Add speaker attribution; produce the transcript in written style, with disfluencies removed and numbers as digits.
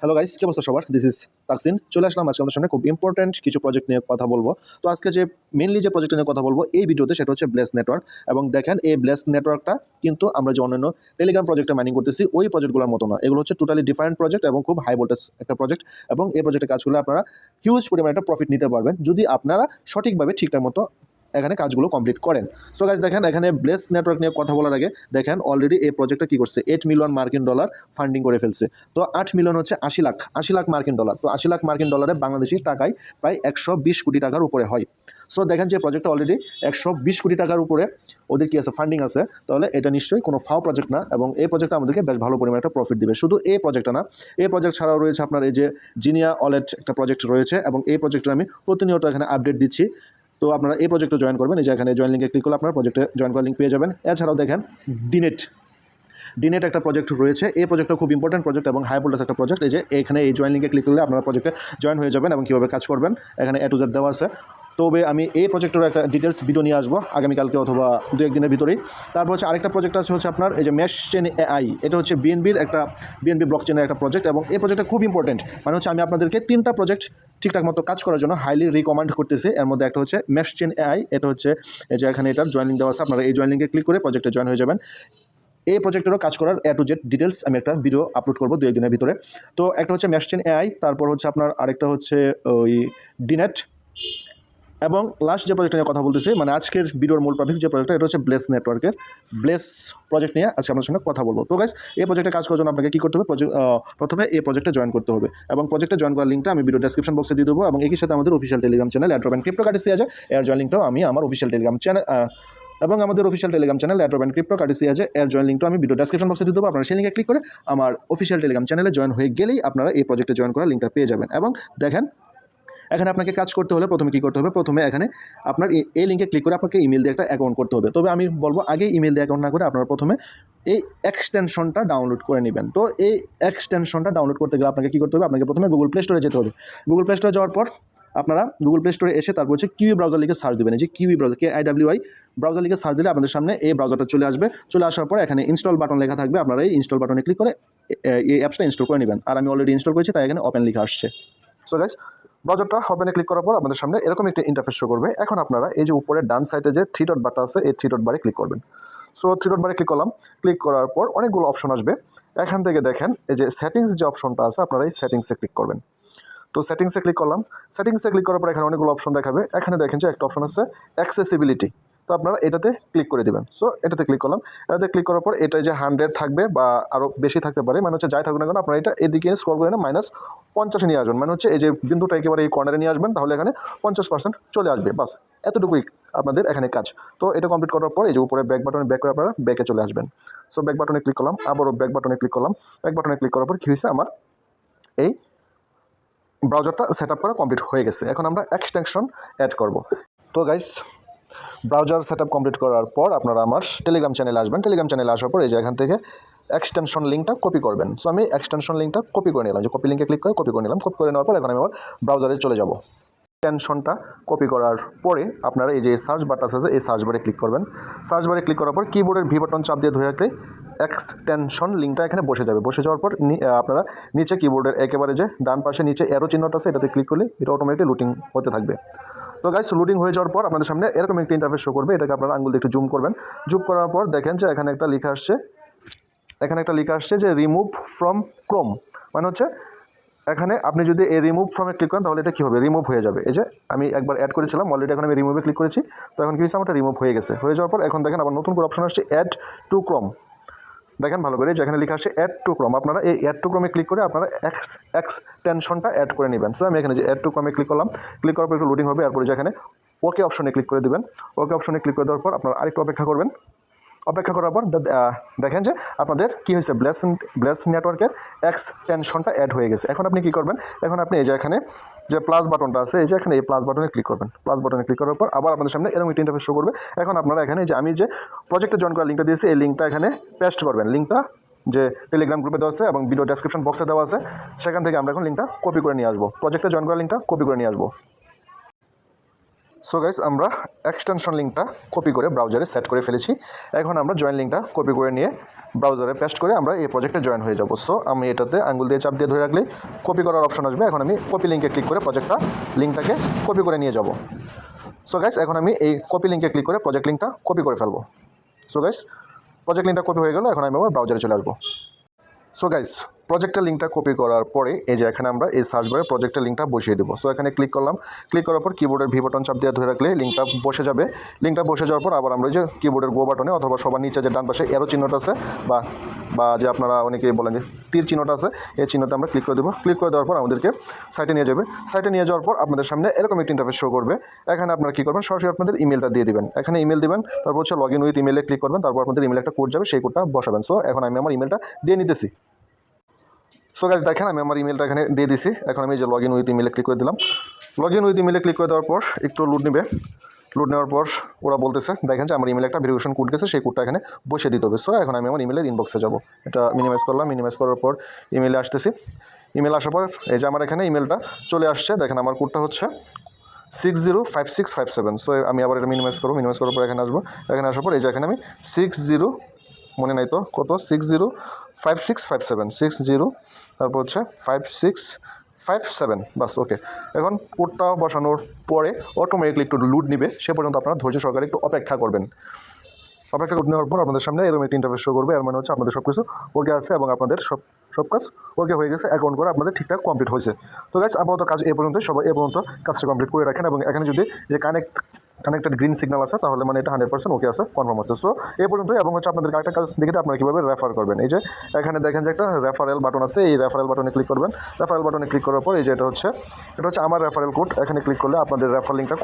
Speaker 1: Hello guys, কি অবস্থা সবার? This is Taksin. চলে আসলাম আজকে আমাদের সামনে খুব ইম্পর্টেন্ট কিছু প্রজেক্ট নিয়ে কথা বলবো। তো আজকে যে মেনলি যে প্রজেক্ট নিয়ে কথা বলবো এই ভিডিওতে, সেটা হচ্ছে ব্লেস নেটওয়ার্ক। এবং দেখেন, এই ব্লেস নেটওয়ার্কটা কিন্তু আমরা যে অন্যান্য টেলিগ্রাম প্রজেক্টে মাইনিং করতেছি ওই প্রজেক্টগুলোর মতো না। এগুলো হচ্ছে টোটালি ডিফারেন্ট প্রজেক্ট এবং খুব হাই ভোল্টেজ একটা প্রজেক্ট। এবং এই প্রজেক্টে কাজ করলে আপনারা হিউজ পরিমাণে একটা প্রফিট নিতে পারবেন যদি আপনারা সঠিকভাবে ঠিকঠাক মতো এখানে কাজগুলো কমপ্লিট করেন। সো গাইস, দেখেন এখানে ব্লেস নেটওয়ার্ক নিয়ে কথা বলার আগে দেখেন অলরেডি এই প্রজেক্টটা কী করছে, $8 মিলিয়ন ফান্ডিং করে ফেলছে। তো 8 মিলিয়ন হচ্ছে 80 লাখ মার্কিন ডলার। তো 80 লাখ মার্কিন ডলারে বাংলাদেশি টাকায় প্রায় 120 কোটি টাকার উপরে হয়। সো দেখেন যে প্রজেক্টটা অলরেডি 120 কোটি টাকার উপরে ওদের কি আছে, ফান্ডিং আছে। তাহলে এটা নিশ্চয়ই কোনো ফাও প্রজেক্ট না, এবং এই প্রজেক্টটা আমাদেরকে বেশ ভালো পরিমাণে একটা প্রফিট দিবে। শুধু এই প্রজেক্টটা না, এই প্রজেক্ট ছাড়াও রয়েছে আপনার এই যে জিনিয়া ওয়ালেট একটা প্রজেক্ট রয়েছে, এবং এই প্রজেক্টটা আমি প্রতিনিয়ত এখানে আপডেট দিচ্ছি। তো আপনারা এই প্রজেক্টে জয়েন করবেন, এই যে এখানে জয়েন লিঙ্কে ক্লিক করলে আপনারা প্রজেক্টে জয়েন করার লিঙ্ক পেয়ে যাবেন। এছাড়াও দেখেন ডিনেট একটা প্রজেক্ট রয়েছে। এই প্রজেক্টটা খুব ইম্পর্টেন্ট প্রজেক্ট এবং হাই ভোল্টেজ একটা প্রজেক্ট। এই যে এখানে এই জয়েন লিঙ্কে ক্লিক করলে আপনারা প্রজেক্টে জয়েন হয়ে যাবেন এবং কীভাবে কাজ করবেন এখানে A to Z দেওয়া আছে। তবে আমি এই প্রজেক্টের একটা ডিটেলস ভিডিও নিয়ে আসবো আগামীকালকে অথবা 2-1 দিনের ভিতরেই। তারপর হচ্ছে আরেকটা প্রজেক্ট আছে হচ্ছে আপনার এই যে মেশ চেন AI। এটা হচ্ছে বিএনবি ব্লক চেনের একটা প্রজেক্ট, এবং এই প্রজেক্টটা খুব ইম্পর্টেন্ট। মানে হচ্ছে আমি আপনাদেরকে 3টা প্রজেক্ট ঠিকঠাক মতো কাজ করার জন্য হাইলি রিকমেন্ড করতেছি। এর মধ্যে একটা হচ্ছে মেশ চেন AI। এটা হচ্ছে এই যে এখানে এটার জয়েন লিঙ্ক দেওয়া আছে, আপনারা এই জয়েন লিঙ্কে ক্লিক করে প্রজেক্টে জয়েন হয়ে যাবেন। এই প্রজেক্টেরও কাজ করার A to Z ডিটেলস আমি একটা ভিডিও আপলোড করবো 2-1 দিনের ভিতরে। তো একটা হচ্ছে মেশ চেন AI, তারপর হচ্ছে আপনার আরেকটা হচ্ছে ওই ডিনেট, এবং লাস্ট যে প্রজেক্ট নিয়ে কথা বলতেছি, মানে আজকের ভিডিওর মূল টপিক যে প্রজেক্টটা, এটা হচ্ছে ব্লেস নেটওয়ার্কের ব্লেস প্রজেক্ট নিয়ে আজকে আপনার সঙ্গে কথা বলবো। তো গাইস, এই প্রজেক্টে কাজ করার জন্য আপনাকে কী করতে হবে, প্রথমে এই প্রজেক্টে জয়েন করতে হবে, এবং প্রজেক্টে জয়েন করার লিঙ্কটা আমি ভিডিও ডেসক্রিপশন বক্সে দিয়ে দেবো। এবং একই সাথে আমাদের official Telegram channel airdrop cryptocurrency আছে, এর জয়েন লিঙ্কটাও আমি আমার অফিসিয়াল টেলিগ্রাম চ্যানেল এবং আমাদের official Telegram channel airdrop cryptocurrency আছে, এর জয়েন লিঙ্কটা আমি ভিডিও ডেসক্রিপশন বক্সে দিয়ে দেবো। আপনারা সেই লিঙ্কে ক্লিক করে আমার অফিসিয়াল টেলিগ্রাম চ্যানেলে জয়েন হয়ে গেলেই আপনারা এই প্রজেক্টে জয়েন করার লিঙ্কটা পেয়ে যাবেন। এবং দেখেন, এখানে আপনাকে কাজ করতে হলে প্রথমে কী করতে হবে, প্রথমে এখানে আপনার এই লিঙ্কে ক্লিক করে আপনাকে ইমেল দিয়ে একটা অ্যাকাউন্ট করতে হবে। তবে আমি বলবো আগে ইমেল দিয়ে অ্যাকাউন্ট না করে আপনারা প্রথমে এই এক্সটেনশনটা ডাউনলোড করে নেবেন। তো এই এক্সটেনশনটা ডাউনলোড করতে গেলে আপনাকে কী করতে হবে, আপনাকে প্রথমে গুগল প্লে স্টোরে যেতে হবে। গুগল প্লে স্টোরে যাওয়ার পর আপনারা গুগল প্লে স্টোরে এসে তারপর হচ্ছে কিউই ব্রাউজার লিখে সার্চ দেবেন। এই যে কিউই ব্রাউজার, KIWI ব্রাউজার লিখে সার্চ দিলে আপনাদের সামনে এই ব্রাউজারটা চলে আসবে। চলে আসার পর এখানে ইনস্টল বাটন লেখা থাকবে, আপনারা এই ইনস্টল বাটনে ক্লিক করে এই অ্যাপসটা ইনস্টল করে নেবেন। আর আমি অলরেডি ইনস্টল করেছি, তাই এখানে ওপেন লেখা আসছে। সো গাইস, ব্রাউজারটা ওপেনে ক্লিক করার পর আপনাদের সামনে এরকম একটা ইন্টারফেস শো করবে। এখন আপনারা এই যে উপরে ডান সাইডে যে 3 ডট বাটন আছে, এই 3 ডট বারে ক্লিক করবেন। সো 3 ডট বারে ক্লিক করলাম। ক্লিক করার পর অনেকগুলো অপশন আসবে। এখান থেকে দেখেন এই যে সেটিংস যে অপশনটা আছে, আপনারা এই সেটিংসে ক্লিক করবেন। তো সেটিংসে ক্লিক করলাম। সেটিংসে ক্লিক করার পর এখানে অনেকগুলো অপশন দেখাবে। এখানে দেখেন যে একটা অপশন আছে অ্যাক্সেসিবিলিটি। তো আপনারা এটাতে ক্লিক করে দেবেন। সো এটাতে ক্লিক করলাম। এটাতে ক্লিক করার পর এটা যে 100 থাকবে বা আরও বেশি থাকতে পারে, মানে হচ্ছে যাই থাকুক না কেন, আপনারা এটা এদিকে স্ক্রল করে না -50 নিয়ে আসবেন। মানে হচ্ছে এই যে বিন্দুটা একেবারে এই কর্নারে নিয়ে আসবেন, তাহলে এখানে 50% চলে আসবে। বাস এতটুকুই আপনাদের এখানে কাজ। তো এটা কমপ্লিট করার পর এই যে উপরে ব্যাক বাটনে ব্যাক করে আপনারা ব্যাকে চলে আসবেন। সো ব্যাক বাটনে ক্লিক করলাম, আবারও ব্যাক বাটনে ক্লিক করলাম। ব্যাক বাটনে ক্লিক করার পর কী হয়েছে, আমার এই ব্রাউজারটা সেট আপ করা কমপ্লিট হয়ে গেছে। এখন আমরা এক্সটেনশন অ্যাড করব। তো guys, browser set up complete করার পর আপনারা আমার টেলিগ্রাম চ্যানেলে আসবেন। টেলিগ্রাম চ্যানেলে আসার পর এই যে এখান থেকে এক্সটেনশন লিঙ্কটা কপি করবেন। সো আমি এক্সটেনশন লিঙ্কটা কপি করে নিলাম, যে কপি লিঙ্কে ক্লিক করে কপি করে নিলাম। কপি করে নেওয়ার পর এখন আমি আমার ব্রাউজারে চলে যাব। এক্সটেনশনটা কপি করার পরে আপনারা এই যে সার্চ বাটন আছে, এই সার্চ বারে ক্লিক করবেন। সার্চ বারে ক্লিক করার পর কিবোর্ডের ভি বাটন চাপ দিয়ে ধরে রাখলে এক্সটেনশন লিঙ্কটা এখানে বসে যাবে। বসে যাওয়ার পর আপনারা নিচে কিবোর্ডের একেবারে যে ডান পাশে নিচে অ্যারো চিহ্নটা আছে, এটাতে ক্লিক করলে এটা অটোমেটিক লুটিং হতে থাকবে। তো গাইস, লোডিং হয়ে যাওয়ার পর আপনাদের সামনে এরকম একটা ইন্টারফেস শো করবে। এটাকে আপনারা আঙুল দিয়ে একটু জুম করবেন। জুম করার পর দেখেন যে এখানে একটা লেখা আসছে, যে রিমুভ ফ্রম ক্রোম। মানে হচ্ছে এখানে আপনি যদি এই রিমুভ ফ্রমে ক্লিক করেন তাহলে এটা কী হবে, রিমুভ হয়ে যাবে। এই যে আমি একবার অ্যাড করেছিলাম অলরেডি, এখন আমি রিমুভে ক্লিক করেছি। তো এখন কি হয়েছে, আমারটা রিমুভ হয়ে গেছে। হয়ে যাওয়ার পর এখন দেখেন আবার নতুন করে অপশন আসছে অ্যাড টু ক্রোম। দেখেন ভালো করে, যেখানে লেখা আসছে অ্যাড টু ক্রোম, আপনারা এই অ্যাড টু ক্রোমে ক্লিক করে আপনারা এক্সটেনশনটা অ্যাড করে নেবেন। সো আমি এখানে যে অ্যাড টু ক্রোমে ক্লিক করলাম। ক্লিক করার পর একটু লোডিং হবে, এরপরে যেখানে ওকে অপশনে ক্লিক করে দেবেন। ওকে অপশনে ক্লিক করে দেওয়ার পর আপনারা আরেকটু অপেক্ষা করবেন। অপেক্ষা করার পর দেখেন যে আপনাদের কী হয়েছে, ব্লেস নেটওয়ার্কের এক্সটেনশনটা অ্যাড হয়ে গেছে। এখন আপনি কী করবেন, এখন আপনি এই যে এখানে যে প্লাস বাটনটা আছে, এই যে এখানে এই প্লাস বাটনে ক্লিক করবেন। প্লাস বাটনে ক্লিক করার পর আবার আপনাদের সামনে এরকম একটা ইন্টারফেস শো করবে। এখন আপনারা এখানে যে আমি যে প্রজেক্টে জয়েন করার লিঙ্কটা দিয়েছি, এই লিঙ্কটা এখানে পেস্ট করবেন। লিঙ্কটা যে টেলিগ্রাম গ্রুপে দেওয়া আছে এবং ভিডিও ডেসক্রিপশন বক্সে দেওয়া আছে, সেখান থেকে আমরা এখন লিঙ্কটা কপি করে নিয়ে আসবো। প্রজেক্টে জয়েন করার লিঙ্কটা কপি করে নিয়ে আসবো। সো গাইস, আমরা এক্সটেনশন লিঙ্কটা কপি করে ব্রাউজারে সেট করে ফেলেছি। এখন আমরা জয়েন লিঙ্কটা কপি করে নিয়ে ব্রাউজারে পেস্ট করে আমরা এই প্রজেক্টে জয়েন হয়ে যাব। সো আমি এটাতে আঙ্গুল দিয়ে চাপ দিয়ে ধরে রাখলেই কপি করার অপশন আসবে। এখন আমি কপি লিঙ্কে ক্লিক করে প্রজেক্টটা লিঙ্কটাকে কপি করে নিয়ে যাব। সো গাইস, এখন আমি এই কপি লিঙ্কে ক্লিক করে প্রজেক্ট লিঙ্কটা কপি করে ফেলবো। সো গাইস, প্রজেক্ট লিঙ্কটা কপি হয়ে গেল। এখন আমি আমার ব্রাউজারে চলে আসবো। সো গাইস, প্রজেক্টের লিঙ্কটা কপি করার পরে এই যে এখানে আমরা এই সার্চ বারে প্রজেক্টের লিঙ্কটা বসিয়ে দেবো। সো এখানে ক্লিক করলাম। ক্লিক করার পর কিবোর্ডের ভি বাটন চাপ দিয়ে ধরে রাখলে লিঙ্কটা বসে যাবে। লিঙ্কটা বসে যাওয়ার পর আবার আমরা যে কিবোর্ডের গো বাটনে অথবা সবার নিচে যে ডান পাশে এরো চিহ্নটা আছে বা বা যে আপনারা অনেকেই বলেন যে তীর চিহ্নটা আছে, এই চিহ্নতে আমরা ক্লিক করে দেবো। ক্লিক করে দেওয়ার পর আমাদেরকে সাইটে নিয়ে যাবে। সাইটে নিয়ে যাওয়ার পর আপনাদের সামনে এরকম একটি ইন্টারফেস শো করবে। এখানে আপনারা কী করবেন, সরাসরি আপনাদের ইমেলটা দিয়ে দিবেন। এখানে ইমেল দিবেন, তারপর হচ্ছে লগ ইন উইথ ইমেলে ক্লিক করবেন। তারপর আপনাদের ইমেলে একটা কোড যাবে, সেই কোডটা বসাবেন। সো এখন আমি আমার ইমেলটা দিয়ে নিতেছি। সো গাইস, দেখেন আমি আমার ইমেলটা এখানে দিয়ে দিছি। এখন আমি যে লগ ইন উইথ ইমেলে ক্লিক করে দিলাম। লগ ইন উইথ ইমেলে ক্লিক করে দেওয়ার পর একটু লোড নেবে। লোড নেওয়ার পর ওরা বলতেছে, দেখেন যে আমার ইমেলে একটা ভেরিফিকেশন কোড গেছে, সেই কোডটা এখানে বসে দিতে হবে। সো এখন আমি আমার ইমেলের ইনবক্সে যাব। এটা মিনিমাইজ করলাম। মিনিমাইজ করার পর ইমেলে আসতেছি। ইমেল আসার পর এই যে আমার এখানে ইমেলটা চলে আসছে। দেখেন আমার কোডটা হচ্ছে 605657। সো আমি আবার এটা মিনিমাইজ করবো। মিনিমাইজ করার পর এখানে আসবো। এখানে আসার পর এই যে এখানে আমি 60, মনে নাই তো কত, 605657, 60 তারপর হচ্ছে 5657, বাস ওকে। এখন কোডটা বসানোর পরে অটোমেটিকলি একটু লুড নিবে, সে পর্যন্ত আপনারা ধৈর্য সহকারে একটু অপেক্ষা করবেন। অপেক্ষা করে নেওয়ার পর আপনাদের সামনে এরকম একটি ইন্টারফেস শো করবে। এর মানে হচ্ছে আপনাদের সব কিছু ওকে আছে এবং আপনাদের সব কাজ ওকে হয়ে গেছে। অ্যাকাউন্ট করা আপনাদের ঠিকঠাক কমপ্লিট হয়েছে। তো গাইস, আপাতত কাজ এই পর্যন্ত, সবাই এই পর্যন্ত কাজটা কমপ্লিট করে রাখেন। এবং এখানে যদি যে কানেক্টেড গ্রিন সিগন্যাল আছে, তাহলে মানে এটা 100% ওকে আছে, কনফার্ম আছে। সো এই পর্যন্তই। এবং হচ্ছে আপনাদের আরেকটা কাজ দেখে আপনারা কীভাবে রেফার করবেন। এই যে এখানে দেখেন যে একটা রেফারেল বাটন আছে, এই রেফারেল বাটনে ক্লিক করবেন। রেফারেল বাটনে ক্লিক করার পর এই যে এটা হচ্ছে আমার রেফারেল কোড। এখানে ক্লিক করলে আপনাদের রেফার লিঙ্কটা